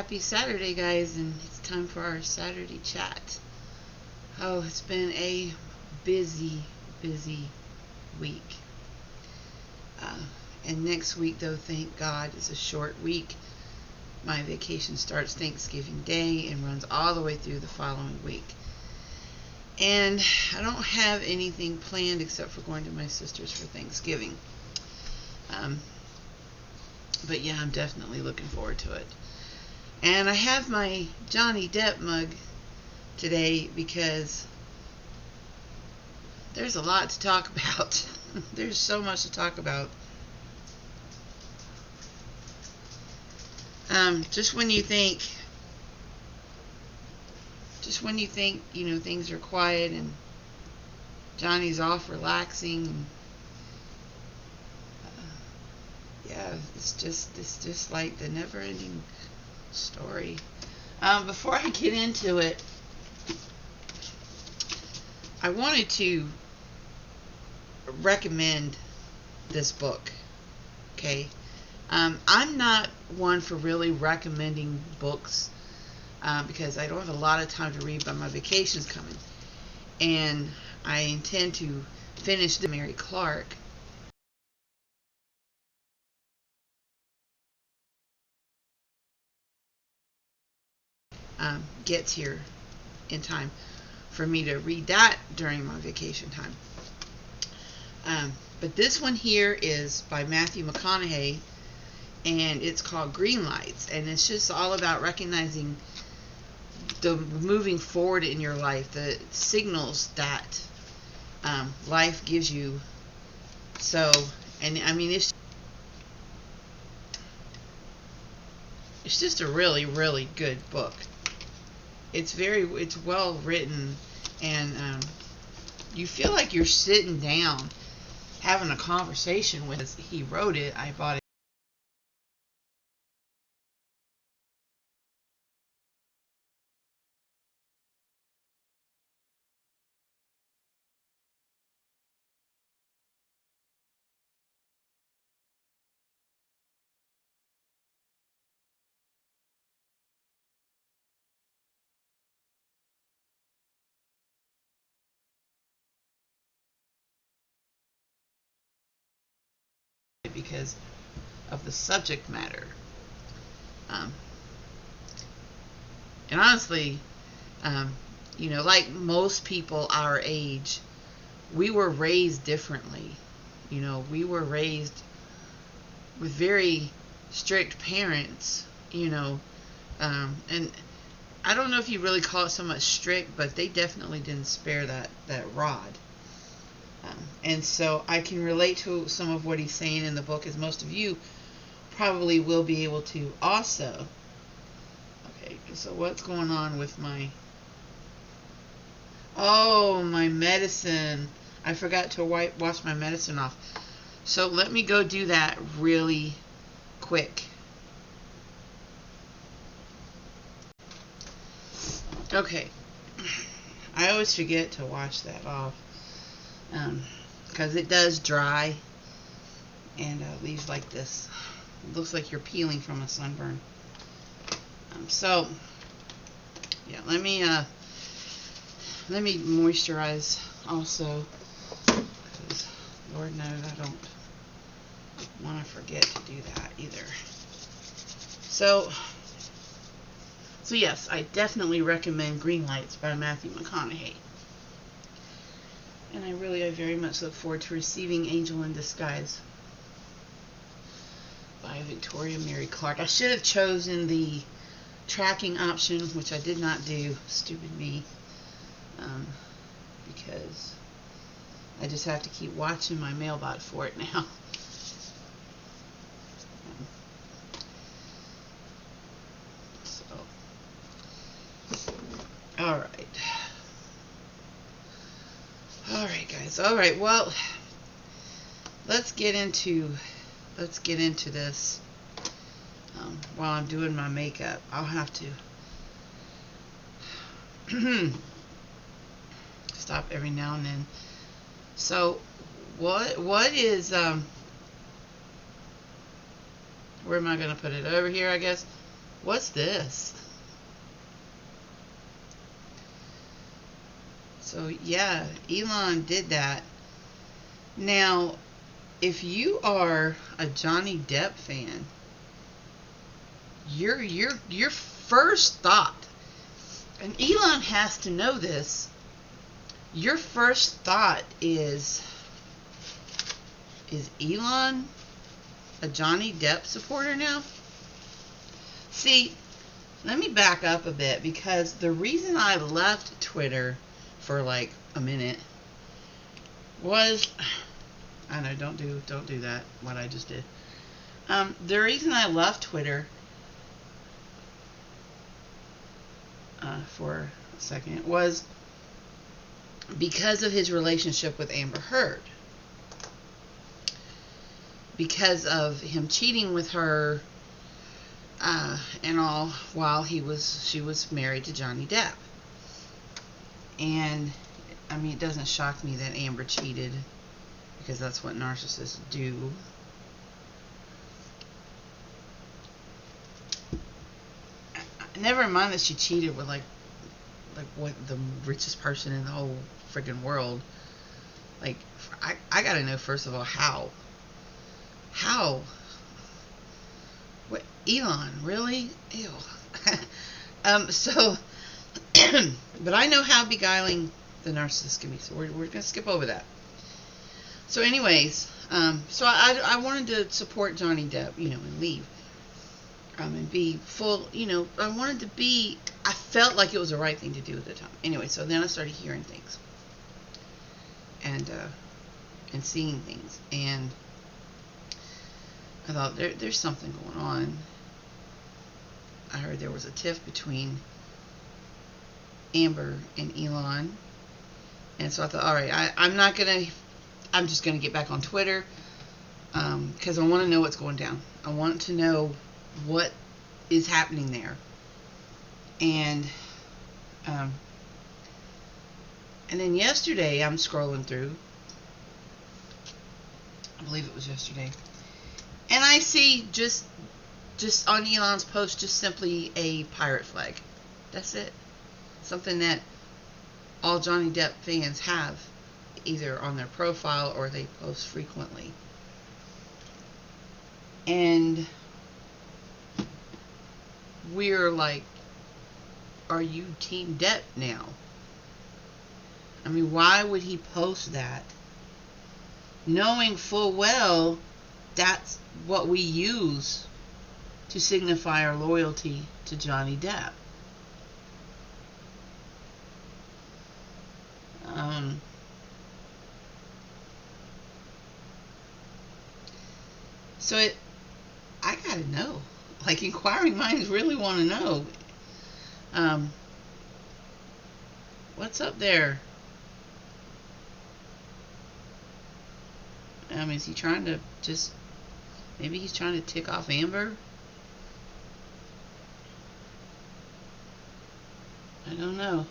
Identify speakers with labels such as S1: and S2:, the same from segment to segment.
S1: happy Saturday, guys, and it's time for our Saturday chat. Oh, it's been a busy week. And next week, though, thank God, is a short week. My vacation starts Thanksgiving Day and runs all the way through the following week. And I don't have anything planned except for going to my sister's for Thanksgiving. But yeah, I'm definitely looking forward to it. And I have my Johnny Depp mug today because there's a lot to talk about. There's so much to talk about. Just when you think, things are quiet and Johnny's off relaxing, and yeah, it's just like the never-ending story. Before I get into it, I wanted to recommend this book. Okay, I'm not one for really recommending books because I don't have a lot of time to read, but my vacation's coming, and I intend to finish the Mary Clark. Gets here in time for me to read that during my vacation time. But this one here is by Matthew McConaughey, and it's called Greenlights, and it's just all about recognizing the moving forward in your life, the signals that life gives you. So, and I mean, it's just a really good book. It's well written, and you feel like you're sitting down having a conversation with. As he wrote it, I bought it. Because of the subject matter. And honestly, like most people our age, we were raised differently. We were raised with very strict parents, and I don't know if you really call it so much strict, but they definitely didn't spare that rod. And so I can relate to some of what he's saying in the book, as most of you probably will be able to also. Okay, so what's going on with my medicine? I forgot to wash my medicine off. So let me go do that really quick. Okay. I always forget to wash that off. Because it does dry and leaves like this. It looks like you're peeling from a sunburn. So yeah, let me moisturize also, because Lord knows I don't want to forget to do that either. So yes, I definitely recommend Greenlights by Matthew McConaughey. And I very much look forward to receiving Angel in Disguise by Victoria Mary Clark. I should have chosen the tracking option, which I did not do. Stupid me. Because I just have to keep watching my mailbot for it now. Alright guys. Alright, well, let's get into this. While I'm doing my makeup, I'll have to stop every now and then. So what is where am I going to put it? Over here, I guess. What's this? So yeah, Elon did that. Now, if you are a Johnny Depp fan, your first thought, and Elon has to know this, your first thought is Elon a Johnny Depp supporter now? See, let me back up a bit, because the reason I left Twitter for like a minute was, I know, don't do that, what I just did. The reason I left Twitter for a second was because of his relationship with Amber Heard. Because of him cheating with her and all, while she was married to Johnny Depp. And I mean, it doesn't shock me that Amber cheated, because that's what narcissists do. Never mind that she cheated with like what, the richest person in the whole freaking world. Like, I gotta know, first of all, how what, Elon, really? Ew. So but I know how beguiling the narcissist can be, so we're gonna skip over that. So anyways, so I wanted to support Johnny Depp, and leave, and be full, I felt like it was the right thing to do at the time. Anyway, so then I started hearing things, and seeing things, and I thought, there's something going on. I heard there was a tiff between Amber and Elon, and so I thought, all right, I'm just gonna get back on Twitter, because I want to know what's going down. I want to know what is happening there. And then yesterday, I'm scrolling through, I believe it was yesterday, and I see just on Elon's post, just simply a pirate flag. That's it. Something that all Johnny Depp fans have, either on their profile or they post frequently. And we're like, are you Team Depp now? I mean, why would he post that, knowing full well that's what we use to signify our loyalty to Johnny Depp? So I gotta know. Like, inquiring minds really want to know. What's up there? Is he trying to maybe he's trying to tick off Amber? I don't know.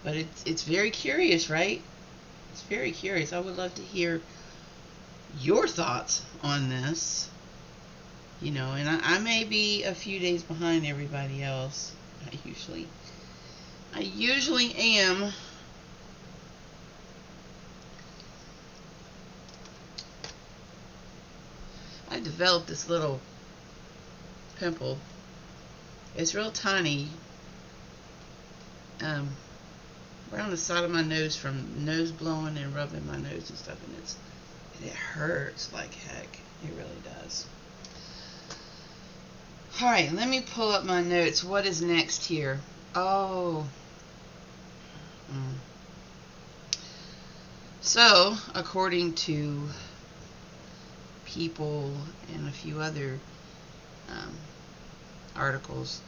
S1: But it's very curious, right? It's very curious. I would love to hear your thoughts on this. And I may be a few days behind everybody else. I usually am. I developed this little pimple. It's real tiny. Around the side of my nose, from nose blowing and rubbing my nose and stuff, and it hurts like heck. It really does. Alright, let me pull up my notes. What is next here? Oh. So, according to People and a few other articles,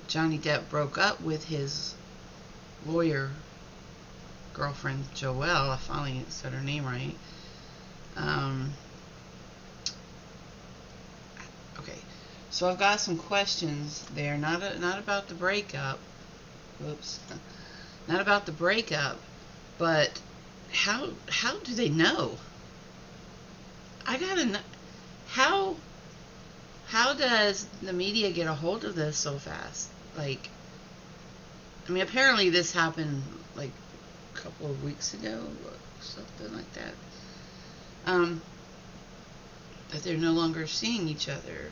S1: Johnny Depp broke up with his lawyer girlfriend, Joelle. I finally said her name right. Okay, so I've got some questions there, not about the breakup. Whoops, not about the breakup, but how do they know? I gotta know. how does the media get a hold of this so fast? Like, I mean, apparently this happened like a couple of weeks ago or something like that. That they're no longer seeing each other.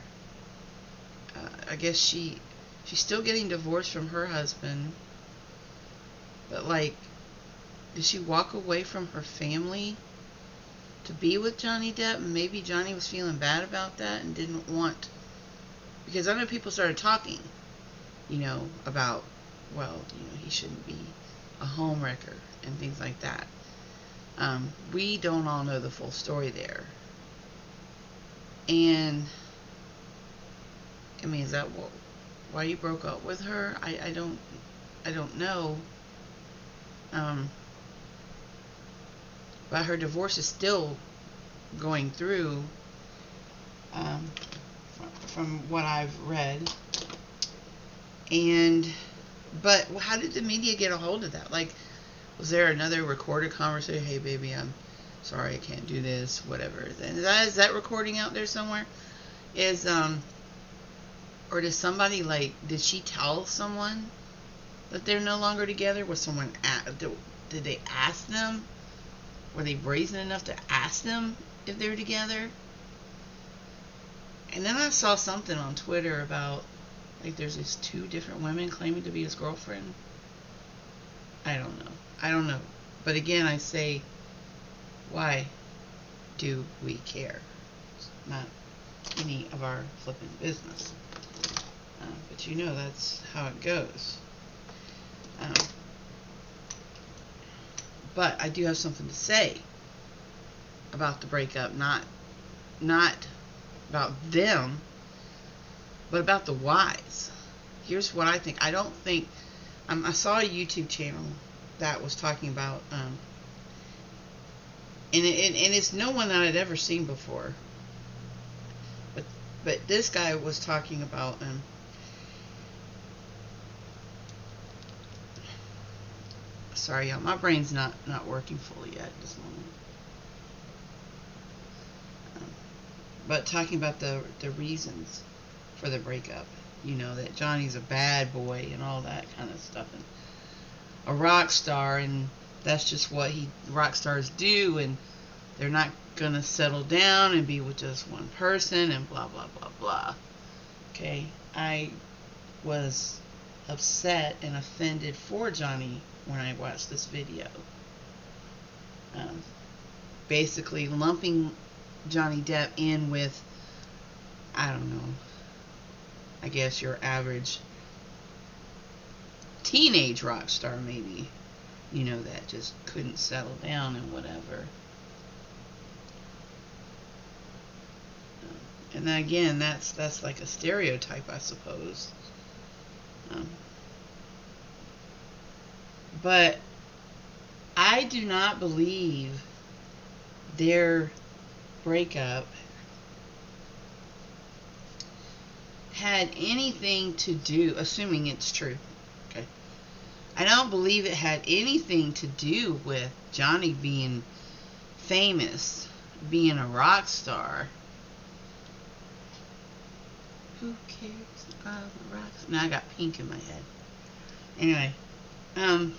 S1: I guess she's still getting divorced from her husband. But, like, did she walk away from her family to be with Johnny Depp? Maybe Johnny was feeling bad about that and didn't want... Because I know people started talking, about, well, he shouldn't be a homewrecker and things like that. We don't all know the full story there. And, I mean, is that why you broke up with her? I don't know. But her divorce is still going through, from what I've read. But how did the media get a hold of that? Like, was there another recorded conversation? Hey, baby, I'm sorry, I can't do this, whatever. Is that recording out there somewhere? Or does somebody, like, did she tell someone that they're no longer together? Was someone, did they ask them? Were they brazen enough to ask them if they're together? And then I saw something on Twitter about, like, there's these 2 different women claiming to be his girlfriend. I don't know. But again, I say, why do we care? It's not any of our flipping business. But that's how it goes. But I do have something to say about the breakup. Not about them, but about the whys. Here's what I think. I don't think... I saw a YouTube channel that was talking about... and it's no one that I'd ever seen before. But this guy was talking about... sorry, y'all. My brain's not working fully yet at this moment. But talking about the reasons for the breakup. That Johnny's a bad boy and all that kind of stuff. And a rock star, and that's just what rock stars do, and they're not going to settle down and be with just one person, and blah, blah, blah, blah. Okay? I was upset and offended for Johnny when I watched this video. Basically lumping Johnny Depp in with, I don't know, I guess your average teenage rock star maybe, that just couldn't settle down and whatever. And then again, that's like a stereotype, I suppose. But I do not believe their breakup had anything to do, assuming it's true, okay? I don't believe it had anything to do with Johnny being famous, being a rock star. Who cares about the rock star? Now I got pink in my head. Anyway, I don't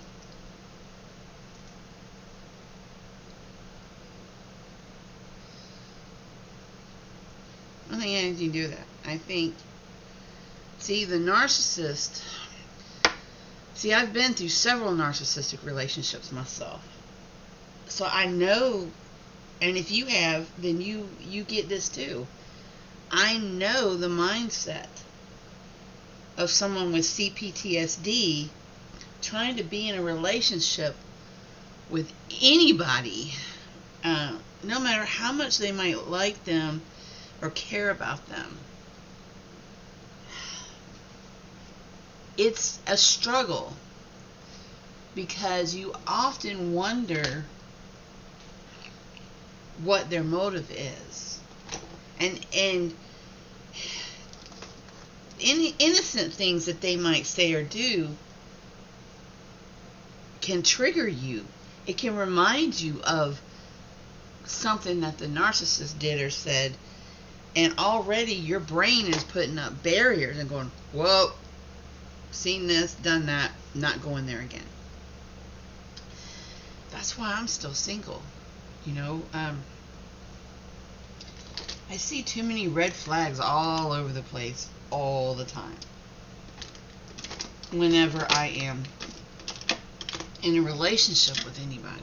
S1: think it had anything to do with that. I think, the narcissist, I've been through several narcissistic relationships myself. So I know, and if you have, then you get this too. I know the mindset of someone with CPTSD trying to be in a relationship with anybody, no matter how much they might like them or care about them. It's a struggle because you often wonder what their motive is. And any innocent things that they might say or do can trigger you. It can remind you of something that the narcissist did or said, And already your brain is putting up barriers and going, whoa, seen this, done that, not going there again. That's why I'm still single. I see too many red flags all over the place all the time whenever I am in a relationship with anybody,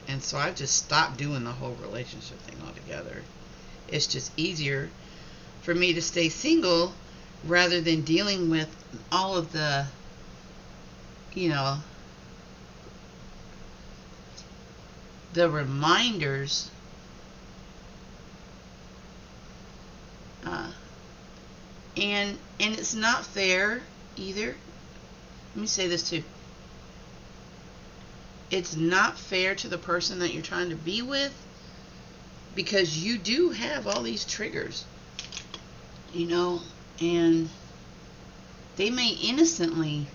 S1: and so I just stopped doing the whole relationship thing altogether. It's just easier for me to stay single rather than dealing with all of the, the reminders and it's not fair either. Let me say this too. It's not fair to the person that you're trying to be with, because you do have all these triggers, and they may innocently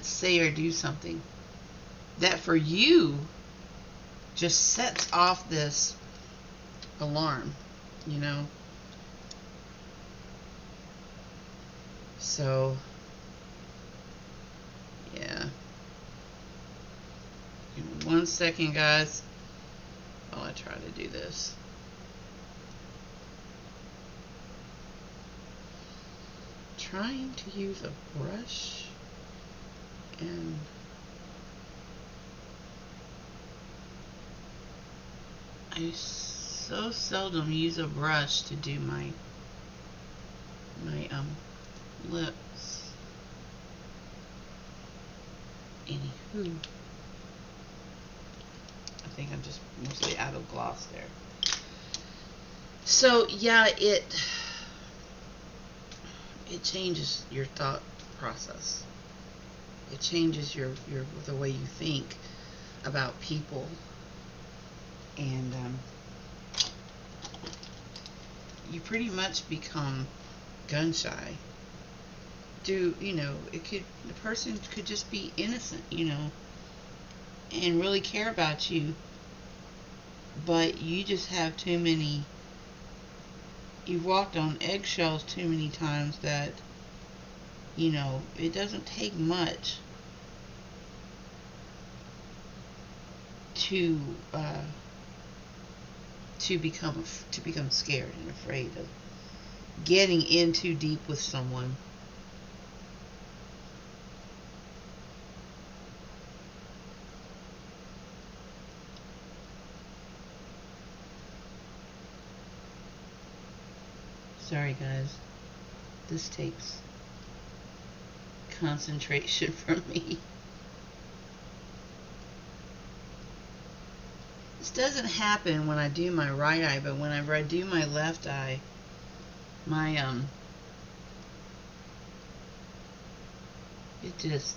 S1: say or do something that for you just sets off this alarm, So, yeah. Give me 1 second, guys, while I try to do this. Trying to use a brush, and I so seldom use a brush to do my lips. Anywho, I think I'm just mostly out of gloss there. So yeah, it changes your thought process. It changes your the way you think about people, and you pretty much become gun shy. The person could just be innocent, and really care about you, but you just have too many, you've walked on eggshells too many times that, it doesn't take much to become scared and afraid of getting in too deep with someone. Sorry guys, this takes concentration from me. This doesn't happen when I do my right eye, but whenever I do my left eye, my it just,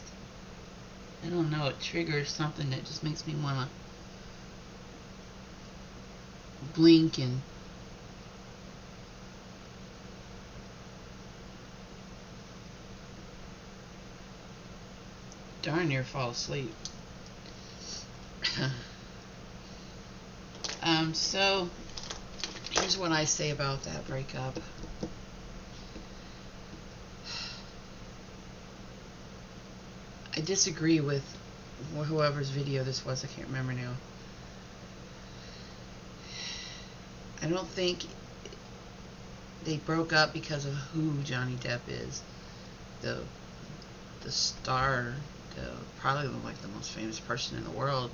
S1: I don't know, it triggers something that just makes me want to blink and darn near fall asleep. So here's what I say about that breakup. I disagree with whoever's video this was. I can't remember now. I don't think they broke up because of who Johnny Depp is. The star, probably like the most famous person in the world,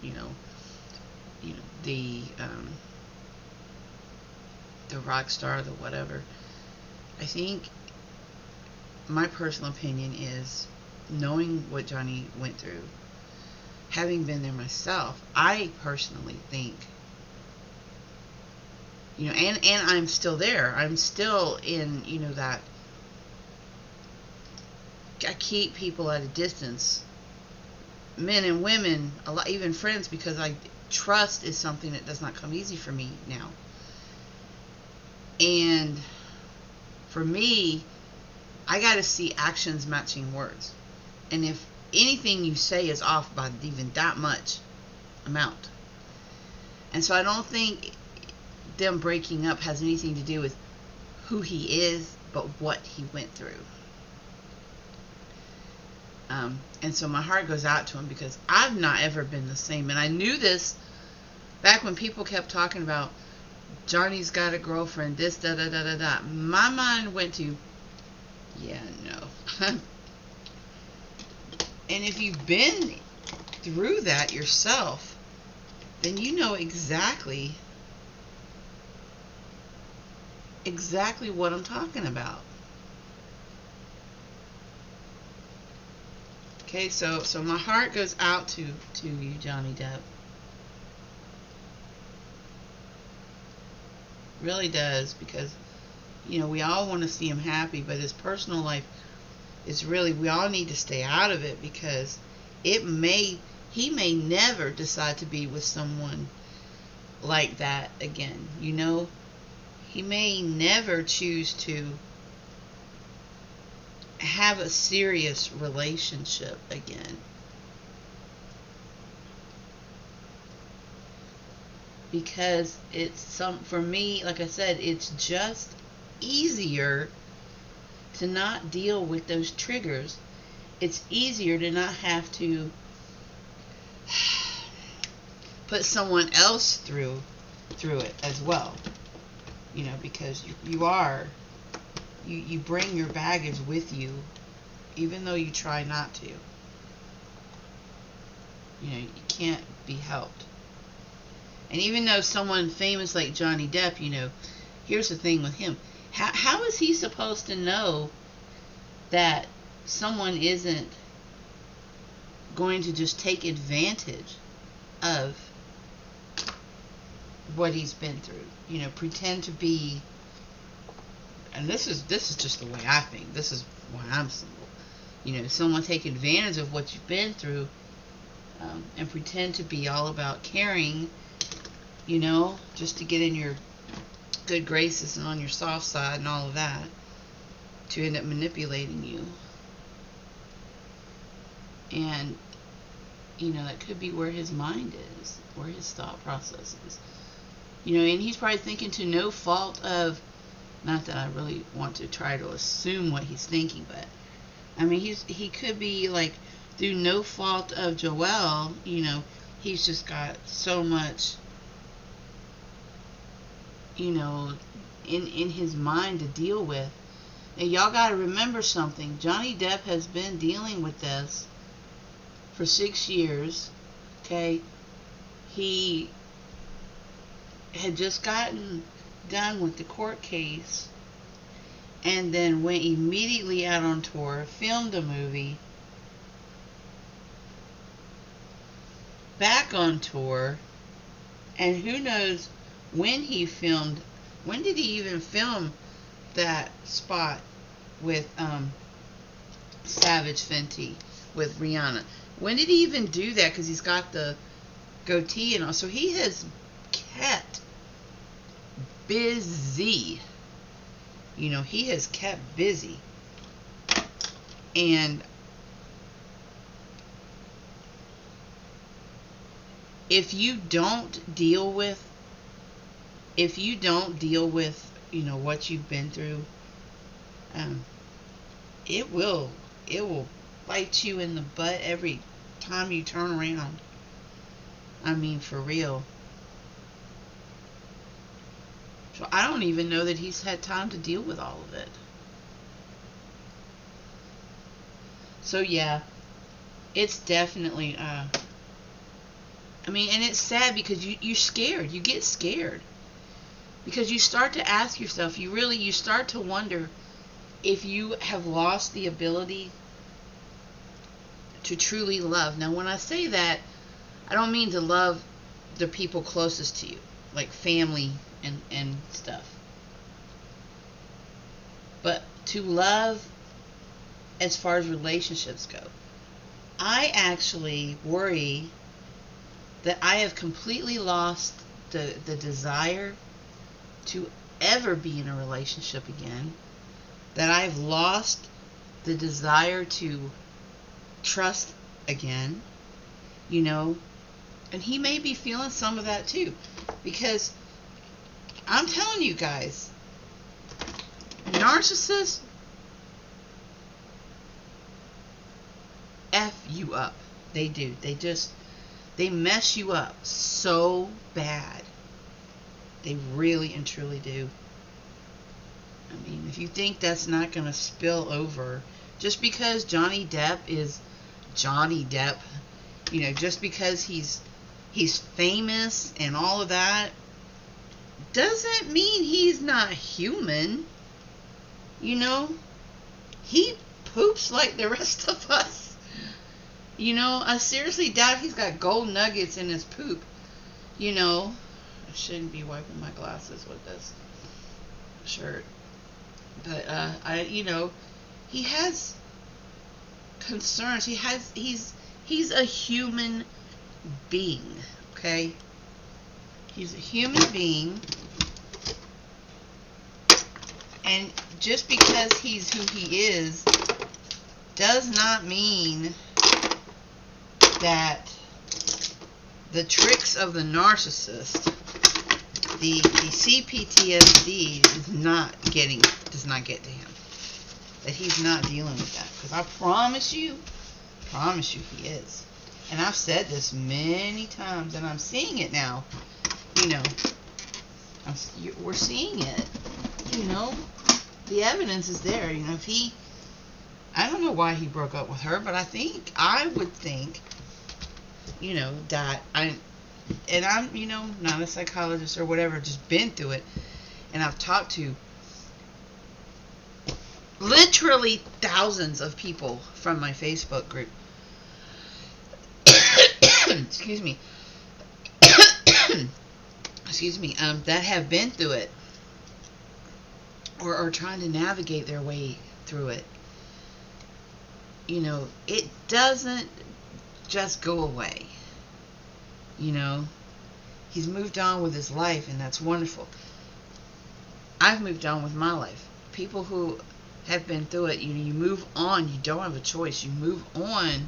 S1: the rock star, the whatever. I think my personal opinion is, knowing what Johnny went through, having been there myself, I personally think, and I'm still there. I'm still in, that I keep people at a distance, men and women, a lot, even friends, because trust is something that does not come easy for me now. And for me, I got to see actions matching words. And if anything you say is off by even that much, I'm out. And so I don't think them breaking up has anything to do with who he is, but what he went through. And so my heart goes out to him, because I've not ever been the same. And I knew this back when people kept talking about Johnny's got a girlfriend, this, da da da da da. My mind went to, yeah, no. And if you've been through that yourself, then you know exactly what I'm talking about. Okay, so my heart goes out to you, Johnny Depp. Really does, because we all want to see him happy, but his personal life is really, we all need to stay out of it, because he may never decide to be with someone like that again. He may never choose to have a serious relationship again. Because for me, like I said, it's just easier to not deal with those triggers. It's easier to not have to put someone else through it as well. Because you bring your baggage with you, even though you try not to. You can't be helped. And even though someone famous like Johnny Depp, here's the thing with him. How is he supposed to know that someone isn't going to just take advantage of what he's been through? Pretend to be, and this is just the way I think. This is why I'm single. Someone take advantage of what you've been through, and pretend to be all about caring, just to get in your good graces and on your soft side and all of that, to end up manipulating you. And that could be where his mind is, where his thought process is. And he's probably thinking to no fault of, not that I really want to try to assume what he's thinking, but I mean, he could be like, through no fault of Joelle, he's just got so much, in his mind to deal with. And y'all got to remember something. Johnny Depp has been dealing with this for 6 years. Okay, he had just gotten done with the court case, and then went immediately out on tour, filmed a movie, back on tour, and who knows when he filmed. When did he even film that spot with Savage Fenty with Rhianna? When did he even do that? Because he's got the goatee and all. So he has kept busy. He has kept busy. And if you don't deal with what you've been through, it will bite you in the butt every time you turn around. I mean, for real. So I don't even know that he's had time to deal with all of it. So yeah, it's definitely and it's sad, because you're scared. You get scared, because you start to ask yourself, you start to wonder if you have lost the ability to truly love. Now, when I say that, I don't mean to love the people closest to you, like family and stuff, but to love as far as relationships go. I actually worry that I have completely lost the desire to ever be in a relationship again, that I've lost the desire to trust again, and he may be feeling some of that too, because I'm telling you guys, narcissists F you up. They do. They mess you up so bad. They really and truly do. I mean, if you think that's not going to spill over, just because Johnny Depp is Johnny Depp, just because he's famous and all of that, doesn't mean he's not human. He poops like the rest of us. I seriously doubt he's got gold nuggets in his poop. I shouldn't be wiping my glasses with this shirt. But he has concerns. He's a human being, okay? He's a human being. And just because he's who he is does not mean that the tricks of the narcissist, the CPTSD does not get to him. That he's not dealing with that. Because I promise you he is. And I've said this many times, and I'm seeing it now. We're seeing it. The evidence is there. If I don't know why he broke up with her, but I would think, that I'm, not a psychologist or whatever, just been through it, and I've talked to literally thousands of people from my Facebook group. Excuse me. Excuse me. That have been through it, or are trying to navigate their way through it. It doesn't just go away. He's moved on with his life, and that's wonderful. I've moved on with my life. People who have been through it, you move on. You don't have a choice. You move on,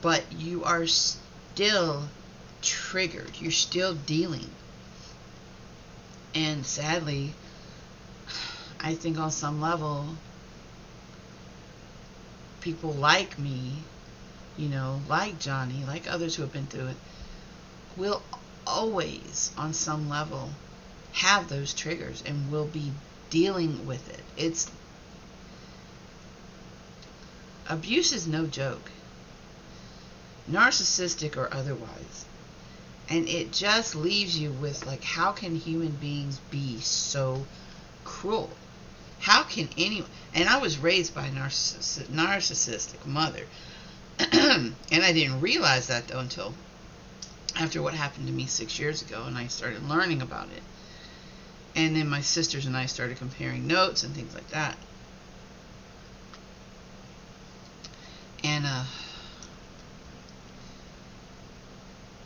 S1: but you are still triggered. You're still dealing. And sadly, I think on some level, people like me, like Johnny, like others who have been through it, will always, on some level, have those triggers and will be dealing with it. Abuse is no joke, narcissistic or otherwise. And it just leaves you with, how can human beings be so cruel? How can anyone... And I was raised by a narcissistic mother. And I didn't realize that, though, until after what happened to me 6 years ago, and I started learning about it. And then my sisters and I started comparing notes and things like that.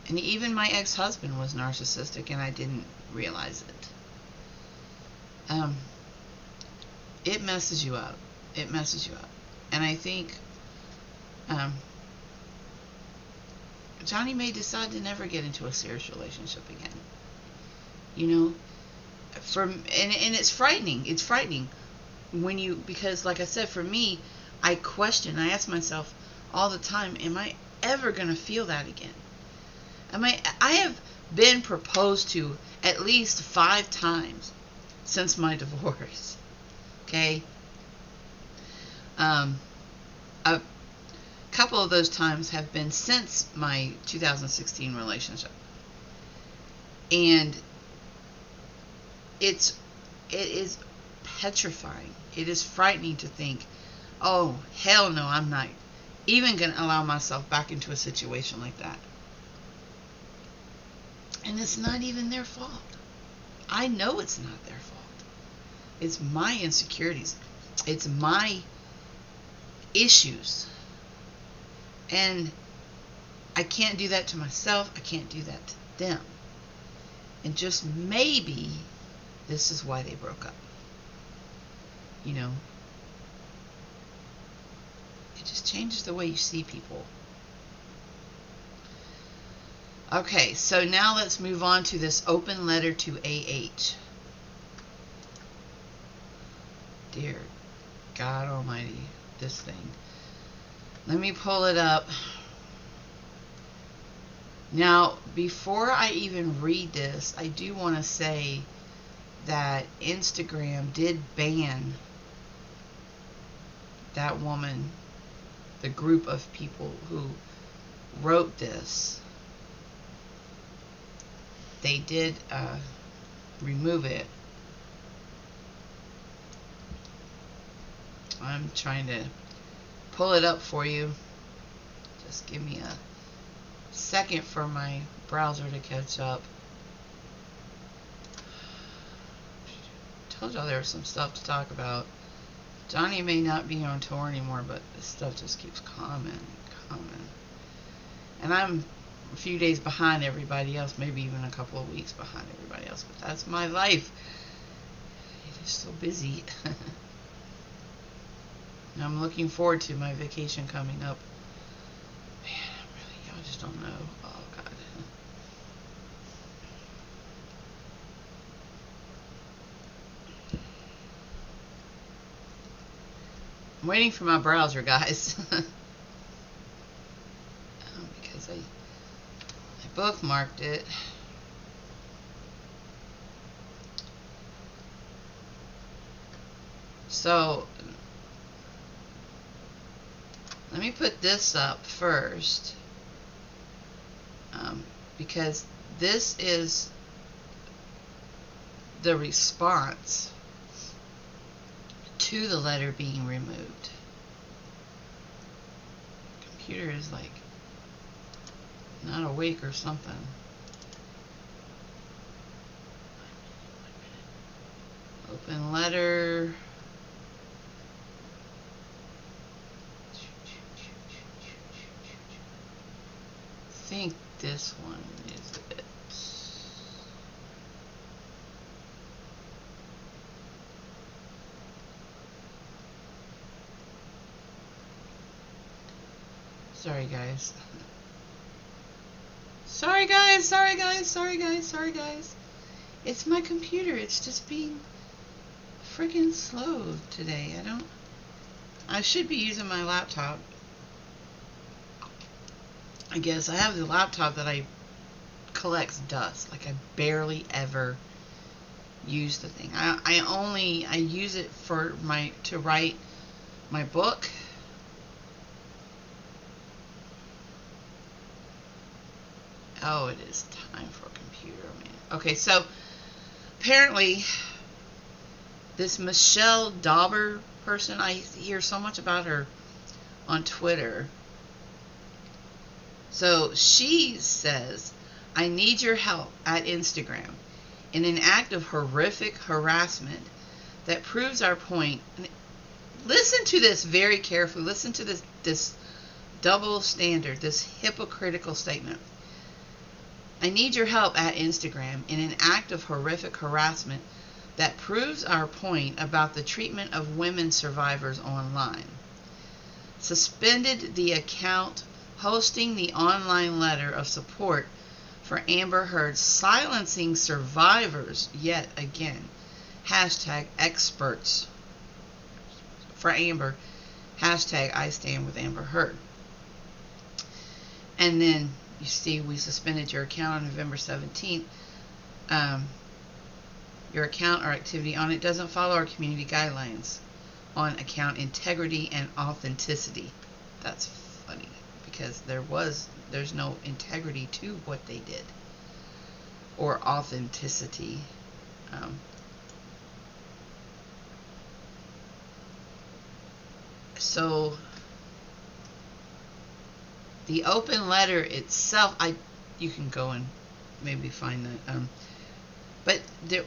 S1: And even my ex-husband was narcissistic, and I didn't realize it. It messes you up. It messes you up. And I think Johnny may decide to never get into a serious relationship again. And it's frightening. It's frightening because like I said, for me, I ask myself all the time, am I ever going to feel that again? I have been proposed to at least 5 times since my divorce. Okay? A couple of those times have been since my 2016 relationship. And it is petrifying. It is frightening to think, oh, hell no, I'm not even going to allow myself back into a situation like that. And it's not even their fault. I know it's not their fault. It's my insecurities. It's my issues. And I can't do that to myself. I can't do that to them. And just maybe this is why they broke up. It just changes the way you see people. Okay, so now let's move on to this open letter to AH. Dear God Almighty, this thing. Let me pull it up. Now, before I even read this, I do want to say that Instagram did ban that woman, the group of people who wrote this. They did remove it. I'm trying to pull it up for you. Just give me a second for my browser to catch up. Told y'all there was some stuff to talk about. Johnny may not be on tour anymore, but this stuff just keeps coming. And I'm a few days behind everybody else, maybe even a couple of weeks behind everybody else, but that's my life. It is so busy. And I'm looking forward to my vacation coming up. Man, y'all just don't know. Oh, God. I'm waiting for my browser, guys. Because I bookmarked it. So, let me put this up first. Because this is the response to the letter being removed. Computer is like not awake or something. Open letter. I think this one is it. Sorry guys. Sorry guys. It's my computer. It's just being freaking slow today. I should be using my laptop. I guess I have the laptop that I collects dust. Like I barely ever use the thing. I use it for to write my book. Oh, it is time for a computer, man. Okay, so apparently this Michelle Dauber person, I hear so much about her on Twitter. So she says, I need your help at Instagram in an act of horrific harassment that proves our point. Listen to this very carefully. Listen to this double standard, this hypocritical statement. I need your help at Instagram in an act of horrific harassment that proves our point about the treatment of women survivors online. Suspended the account hosting the online letter of support for Amber Heard silencing survivors yet again. Hashtag experts for Amber. Hashtag I stand with Amber Heard. And then you see we suspended your account on November 17th. Your account or activity on it doesn't follow our community guidelines on account integrity and authenticity. That's funny because there's no integrity to what they did or authenticity. So the open letter itself, you can go and maybe find that. But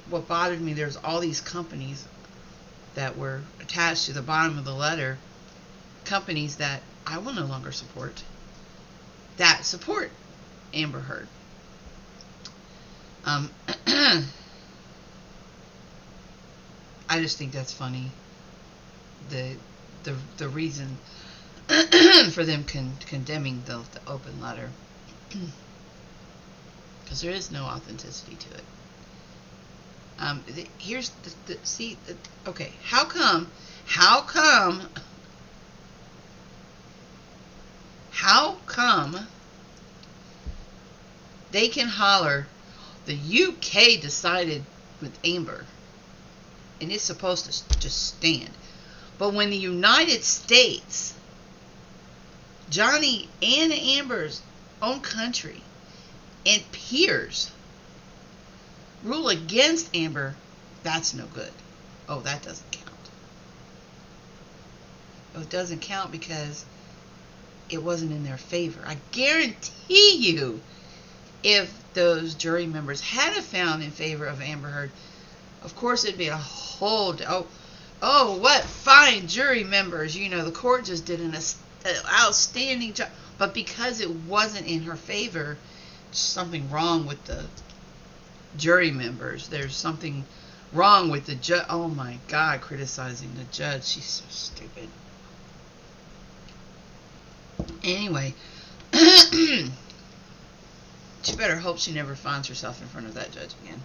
S1: what bothered me, there's all these companies that were attached to the bottom of the letter, companies that I will no longer support, that support Amber Heard. I just think that's funny. The reason for them condemning the open letter. because there is no authenticity to it. Here's okay, how come they can holler the UK decided with Amber and it's supposed to just stand, but when the United States, Johnny and Amber's own country and peers, rule against Amber, that's no good. Oh, that doesn't count. Oh, it doesn't count because it wasn't in their favor. I guarantee you, if those jury members had found in favor of Amber Heard, of course it'd be a whole... what fine jury members. You know, the court just did an outstanding job. But because it wasn't in her favor, something wrong with the jury members. There's something wrong with the judge. Oh my God, criticizing the judge. She's so stupid. Anyway, she better hope she never finds herself in front of that judge again.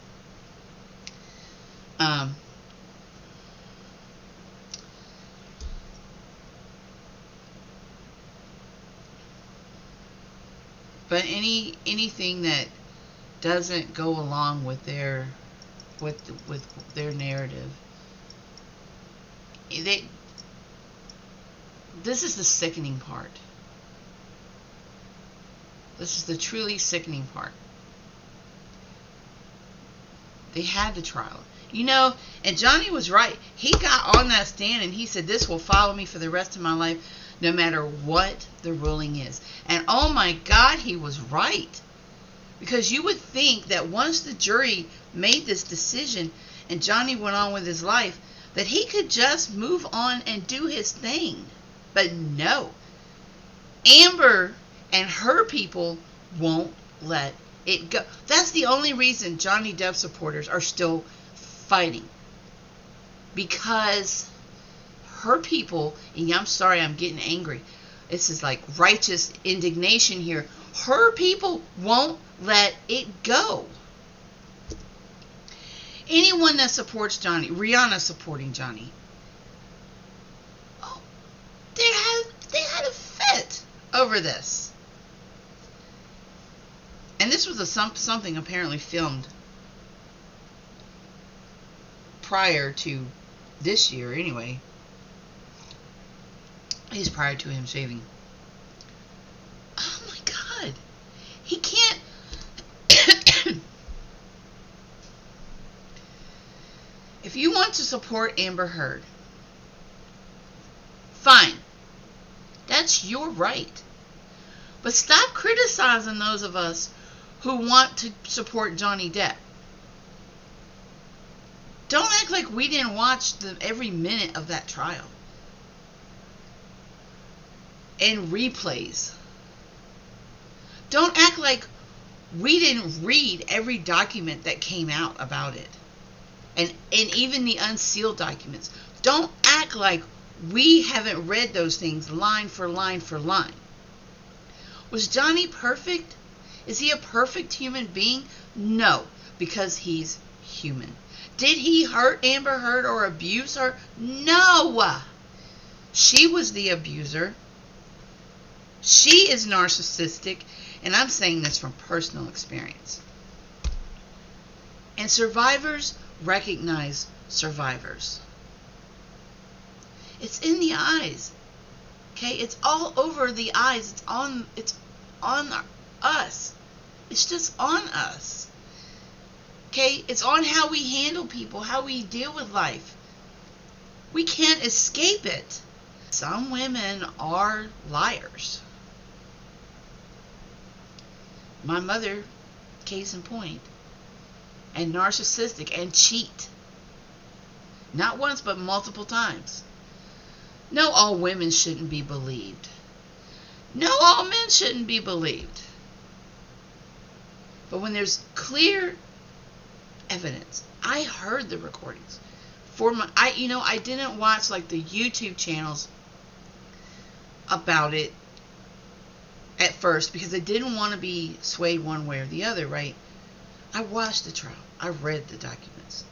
S1: But anything that doesn't go along with their narrative, this is the sickening part. This is the truly sickening part. They had the trial. You know, and Johnny was right. He got on that stand and he said, this will follow me for the rest of my life, no matter what the ruling is. And oh my God, he was right. Because you would think that once the jury made this decision and Johnny went on with his life, that he could just move on and do his thing. But no. Amber and her people won't let it go. That's the only reason Johnny Depp supporters are still fighting. Because her people, and I'm sorry, I'm getting angry. This is like righteous indignation here. Her people won't let it go. Anyone that supports Johnny, Rhianna supporting Johnny, oh, they had a fit over this. And this was something apparently filmed prior to this year anyway. At least prior to him shaving. Oh my God. He can't. If you want to support Amber Heard, fine. That's your right. But stop criticizing those of us who want to support Johnny Depp. Don't act like we didn't watch every minute of that trial. And replays. Don't act like we didn't read every document that came out about it. And even the unsealed documents. Don't act like we haven't read those things line for line for line. Was Johnny perfect? Is he a perfect human being? No, because he's human. Did he hurt Amber Heard or abuse her? No. She was the abuser. She is narcissistic, and I'm saying this from personal experience. And survivors recognize survivors. It's in the eyes. Okay? It's all over the eyes. It's on us. It's just on us. Okay? It's on how we handle people, how we deal with life. We can't escape it. Some women are liars. My mother, case in point. And narcissistic and cheat. Not once, but multiple times. No, all women shouldn't be believed. No, all men shouldn't be believed. But when there's clear evidence, I heard the recordings. I didn't watch like the YouTube channels about it at first because I didn't want to be swayed one way or the other, right? I watched the trial. I read the documents.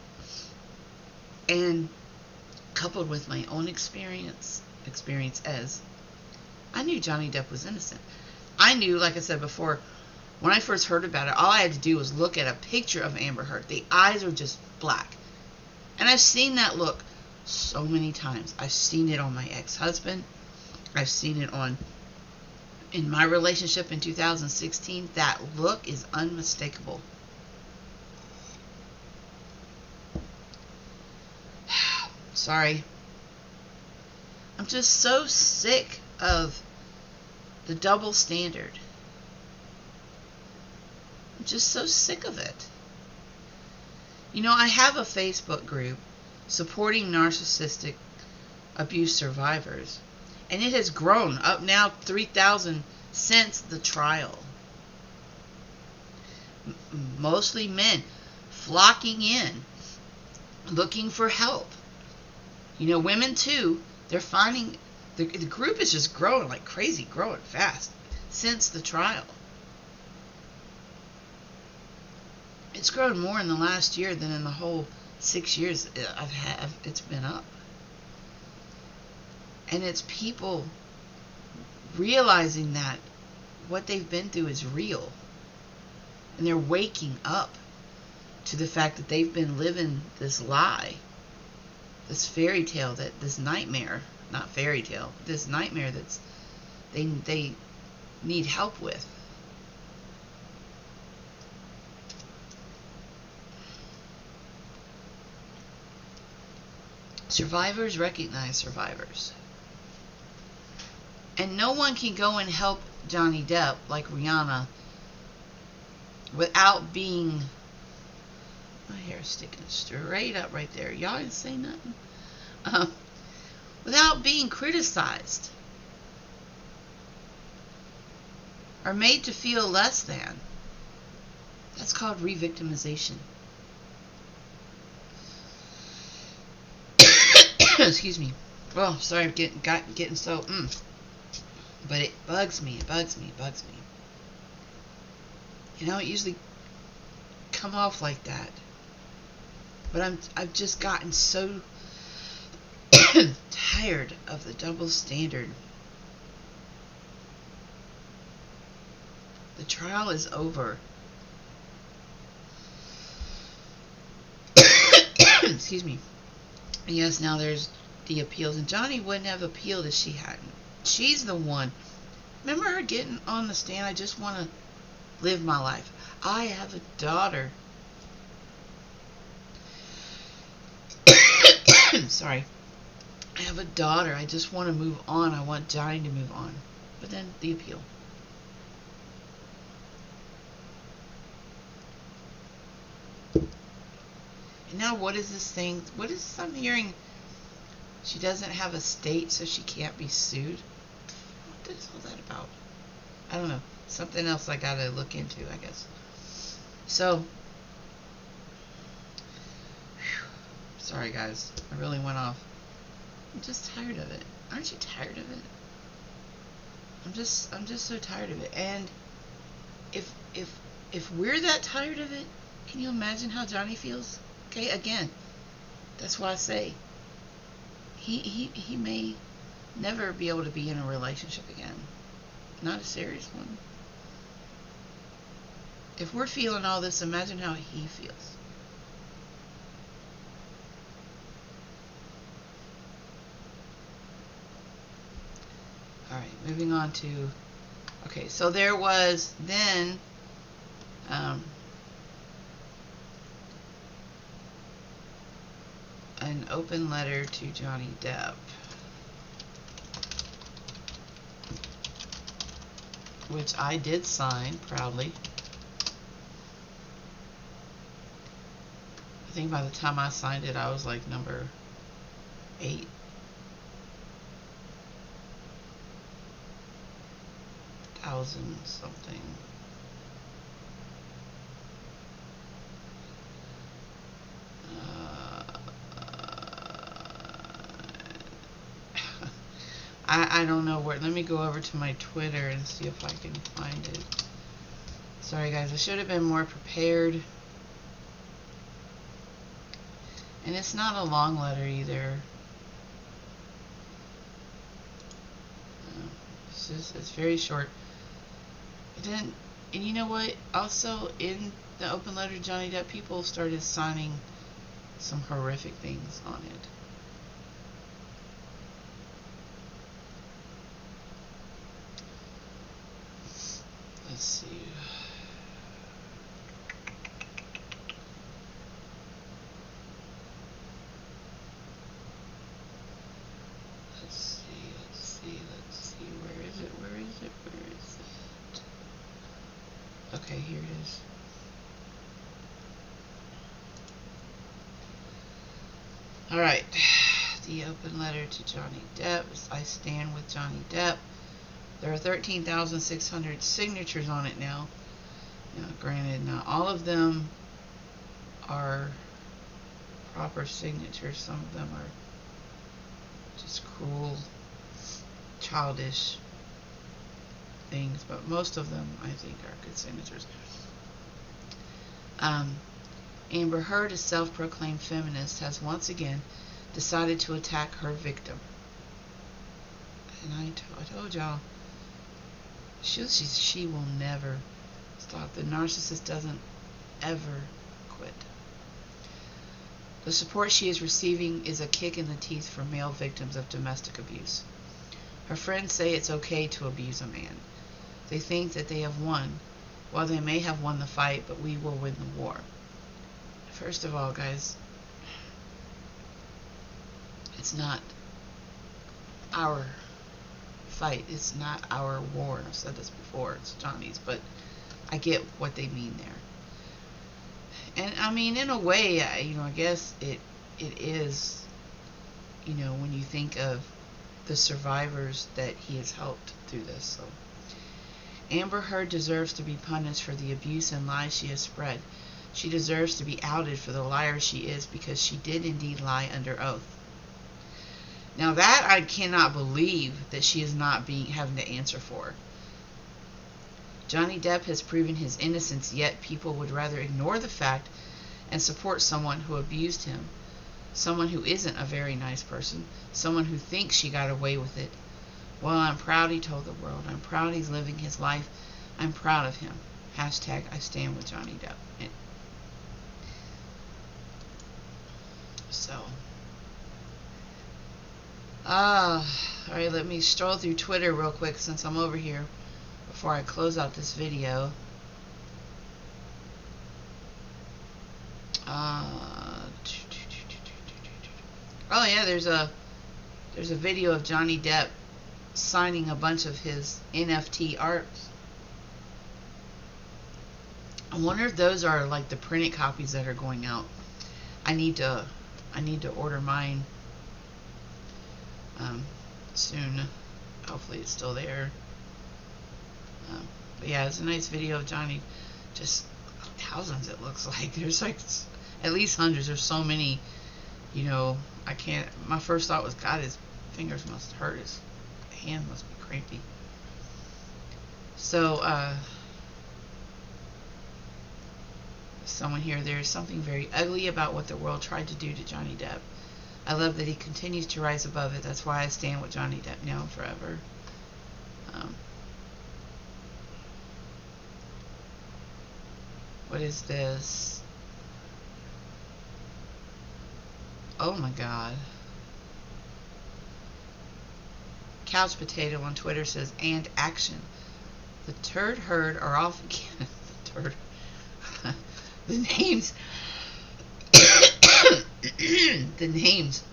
S1: And coupled with my own experience as I knew Johnny Depp was innocent. I knew, like I said before, when I first heard about it, all I had to do was look at a picture of Amber Heard. The eyes are just black. And I've seen that look so many times. I've seen it on my ex-husband. I've seen it in my relationship in 2016. That look is unmistakable. Sorry. I'm just so sick of the double standard. I'm just so sick of it. You know, I have a Facebook group supporting narcissistic abuse survivors, and it has grown up now 3,000 since the trial. Mostly men flocking in, looking for help. You know, women too, they're finding, the group is just growing like crazy, growing fast since the trial. It's grown more in the last year than in the whole 6 years it's been up. And it's people realizing that what they've been through is real. And they're waking up to the fact that they've been living this lie, this fairy tale, this nightmare, not fairy tale, this nightmare that's they need help with. Survivors recognize survivors. And no one can go and help Johnny Depp like Rhianna without being... My hair is sticking straight up right there. Y'all didn't say nothing. Without being criticized or made to feel less than. That's called re-victimization. Excuse me. Oh, sorry, I'm getting so but it bugs me. It bugs me. You know, it usually come off like that. But I've just gotten so tired of the double standard. The trial is over. Excuse me. Yes, now there's the appeals. And Johnny wouldn't have appealed if she hadn't. She's the one. Remember her getting on the stand? I just want to live my life. I have a daughter. Sorry. I have a daughter. I just want to move on. I want Johnny to move on. But then the appeal. And now what is this thing? What is this I'm hearing? She doesn't have a state, so she can't be sued. What is all that about? I don't know. Something else I gotta look into, I guess. So, sorry guys, I really went off. I'm just tired of it. Aren't you tired of it? I'm just so tired of it. And if we're that tired of it, can you imagine how Johnny feels? Okay, again, that's why I say he may never be able to be in a relationship again. Not a serious one. If we're feeling all this, imagine how he feels. Alright, moving on to... Okay, so there was then... an open letter to Johnny Depp, which I did sign proudly. I think by the time I signed it, I was like number 8. Thousand something. I don't know where. Let me go over to my Twitter and see if I can find it. Sorry guys, I should have been more prepared. And it's not a long letter either. It's very short. And you know what? Also, in the open letter to Johnny Depp, people started signing some horrific things on it. Let's see. Let's see. Where is it? Okay, here it is. Alright. The open letter to Johnny Depp. I stand with Johnny Depp. There are 13,600 signatures on it now. Granted, not all of them are proper signatures. Some of them are just cruel, childish things, but most of them, I think, are good signatures. Amber Heard, a self-proclaimed feminist, has once again decided to attack her victim. And I told y'all, she will never stop. The narcissist doesn't ever quit. The support she is receiving is a kick in the teeth for male victims of domestic abuse. Her friends say it's okay to abuse a man. They think that they have won. Well, they may have won the fight, but we will win the war. First of all, guys, it's not our fight. It's not our war. I've said this before. It's Johnny's, but I get what they mean there. And I mean, in a way, I guess it is, when you think of the survivors that he has helped through this. So, Amber Heard deserves to be punished for the abuse and lies she has spread. She deserves to be outed for the liar she is, because she did indeed lie under oath. Now that I cannot believe that she is not having to answer for. Johnny Depp has proven his innocence, yet people would rather ignore the fact and support someone who abused him. Someone who isn't a very nice person. Someone who thinks she got away with it. Well, I'm proud he told the world. I'm proud he's living his life. I'm proud of him. Hashtag I stand with Johnny Depp. So, alright, let me stroll through Twitter real quick since I'm over here before I close out this video. Oh yeah, there's a video of Johnny Depp signing a bunch of his NFT art. I wonder if those are like the printed copies that are going out. I need to order mine soon. Hopefully it's still there. But yeah, it's a nice video of Johnny. Just thousands, it looks like. There's like at least hundreds. There's so many. I can't. My first thought was, God, his fingers must hurt. His hand must be crampy. So, someone here, there is something very ugly about what the world tried to do to Johnny Depp. I love that he continues to rise above it. That's why I stand with Johnny Depp now and forever. What is this? Oh my God. Couch Potato on Twitter says, and action. The turd herd are off again. The turd. The names. The names.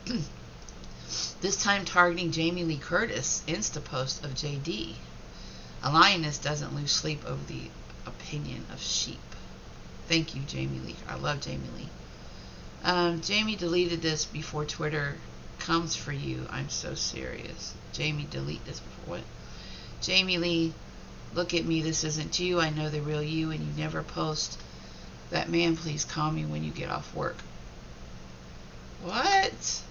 S1: This time targeting Jamie Lee Curtis. Insta post of JD. A lioness doesn't lose sleep over the opinion of sheep. Thank you, Jamie Lee. I love Jamie Lee. Jamie deleted this before Twitter comes for you. I'm so serious. Jamie, delete this before what? Jamie Lee, look at me. This isn't you. I know the real you, and you never post. That man, please call me when you get off work. What?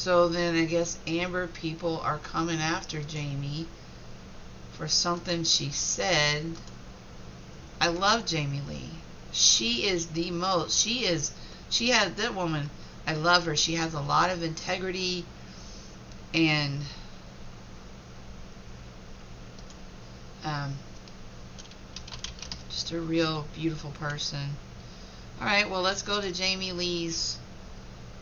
S1: So then I guess Amber people are coming after Jamie for something she said. I love Jamie Lee. She is the most. She has, that woman, I love her. She has a lot of integrity and just a real beautiful person. Alright, well, let's go to Jamie Lee's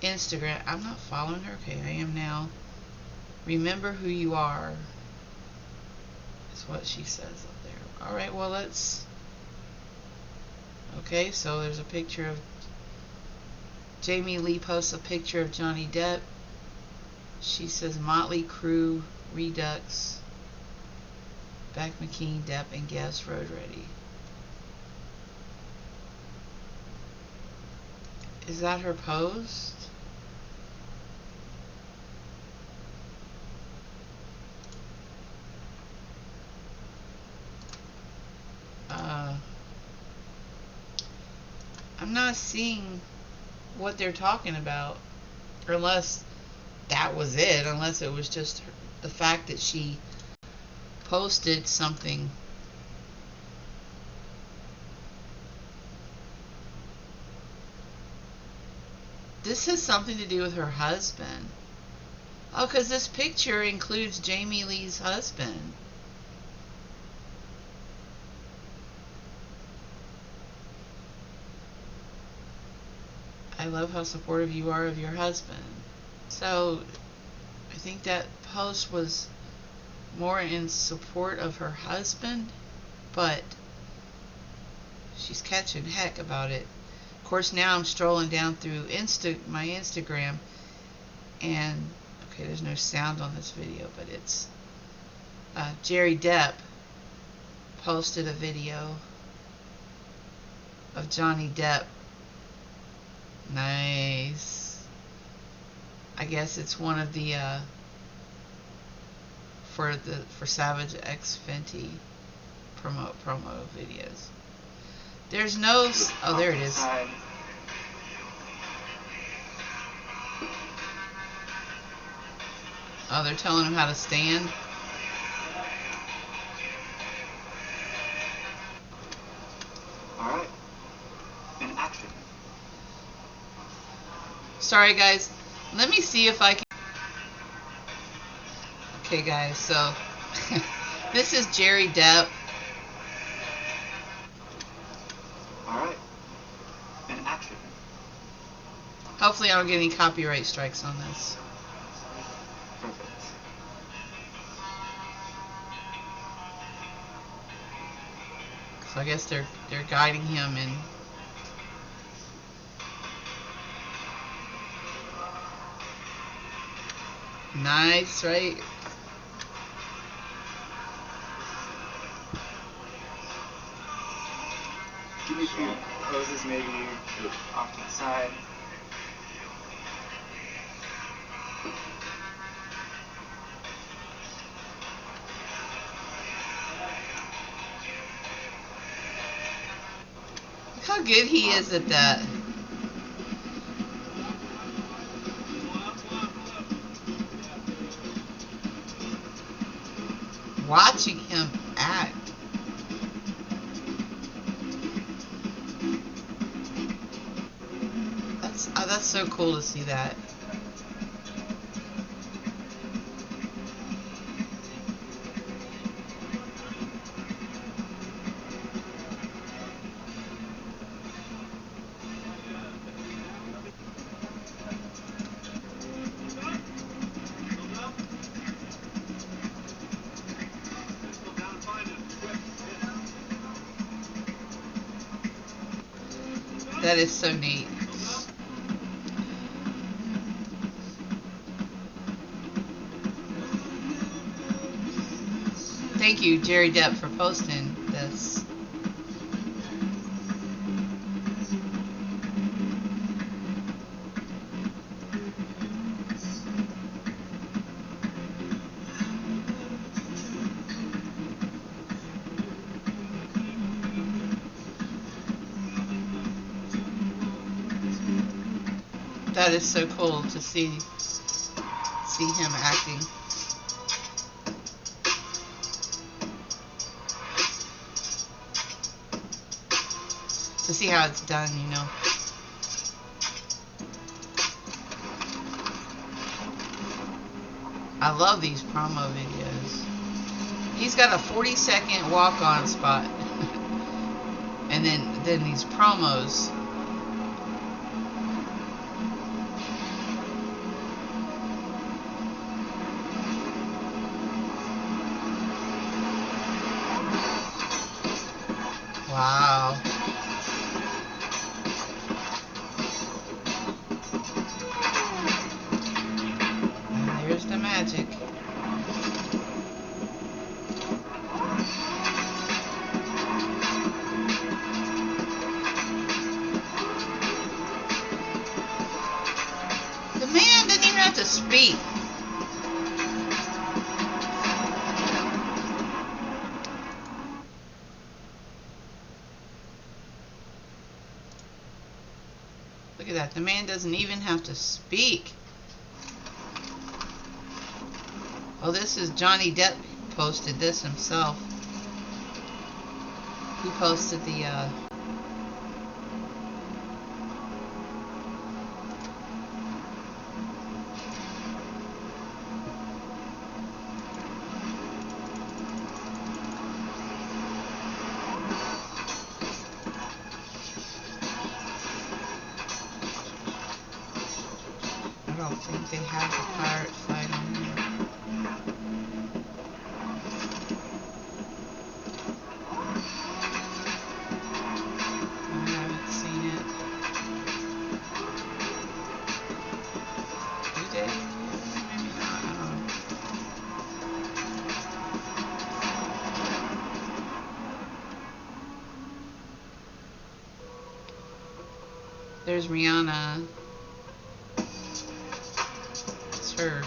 S1: Instagram. I'm not following her. Okay, I am now. Remember who you are. That's what she says up there. Alright, well, let's... Okay, so there's a picture of... Jamie Lee posts a picture of Johnny Depp. She says Motley Crue, Redux, Beck McKean, Depp, and Guess Road Ready. Is that her post? I'm not seeing what they're talking about, unless that was it, unless it was just the fact that she posted something. This has something to do with her husband. Oh, because this picture includes Jamie Lee's husband. I love how supportive you are of your husband. So, I think that post was more in support of her husband, but she's catching heck about it. Of course, now I'm strolling down through my Instagram, and okay, there's no sound on this video, but it's JerriDepp posted a video of Johnny Depp. Nice. I guess it's one of the for Savage X Fenty promo videos. There's no... Oh, there it is. Oh, they're telling him how to stand.
S2: All right. In action.
S1: Sorry, guys. Let me see if I can... Okay, guys, so... this is JerriDepp.
S2: Alright. In action.
S1: Hopefully I don't get any copyright strikes on this.
S2: Perfect.
S1: So I guess they're guiding him in... Nice, right?
S2: Give me a few poses, maybe off to the side.
S1: Look how good he is at that. Watching him act. That's so cool to see that. That is so neat. Thank you, JerriDepp, for posting this. That is so cool to see. see him acting. To see how it's done, you know. I love these promo videos. He's got a 40-second walk-on spot. And then these promos. Wow. And there's the magic. The man didn't even have to speak. Look at that. The man doesn't even have to speak. Oh, this is Johnny Depp posted this himself. He posted the I don't think they have the pirate flag on here. I haven't seen it. Do they? Maybe not. I don't know. There's Rhianna. Her.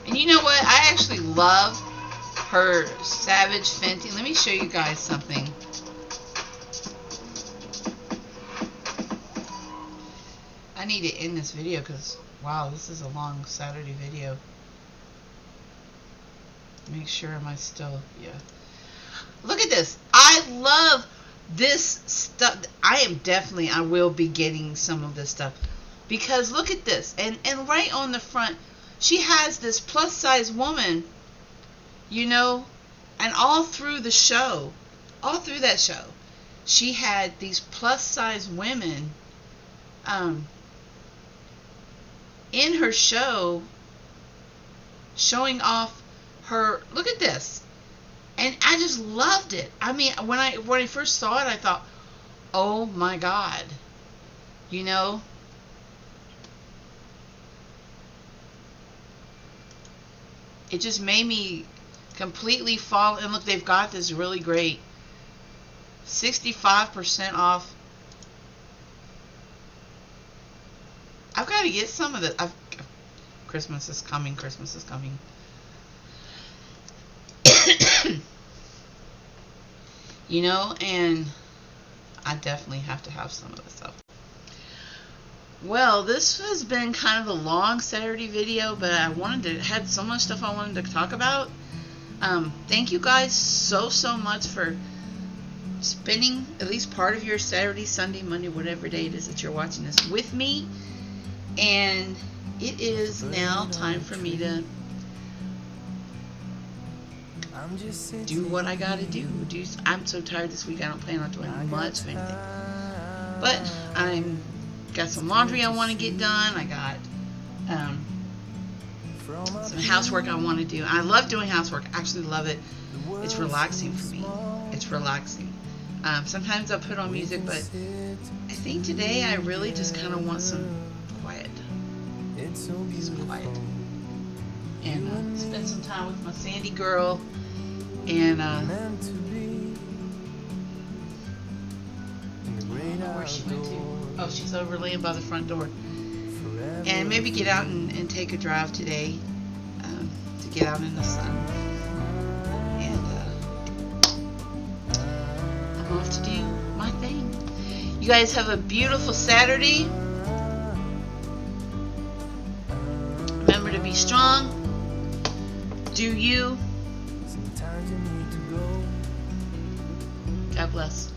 S1: And you know what? I actually love her Savage Fenty. Let me show you guys something. I need to end this video because, wow, this is a long Saturday video. Make sure am I still, yeah. Look at this. I love this stuff. I will be getting some of this stuff because look at this, and right on the front she has this plus size woman, you know, and all through the show, all through that show, she had these plus size women in her show showing off her. Look at this. And I just loved it. I mean, when I first saw it, I thought, oh my God. You know? It just made me completely fall. And look, they've got this really great 65% off. I've got to get some of this. Christmas is coming. Christmas is coming. You know, and I definitely have to have some of this stuff. Well, this has been kind of a long Saturday video, but I had so much stuff I wanted to talk about. Thank you guys so much for spending at least part of your Saturday, Sunday, Monday, whatever day it is that you're watching this with me. And it is now time for me to do what I gotta do. I'm so tired this week. I don't plan on doing much of anything. But I'm got some laundry I want to get done. I got some housework I want to do. I love doing housework. I actually love it. It's relaxing for me. It's relaxing. Sometimes I'll put on music, but I think today I really just kind of want some quiet. Some quiet. And spend some time with my Sandy girl. And I don't know where she went to. Oh, she's over laying by the front door. And maybe get out and take a drive today to get out in the sun. And I'm off to do my thing. You guys have a beautiful Saturday. Be strong. Do you. God bless.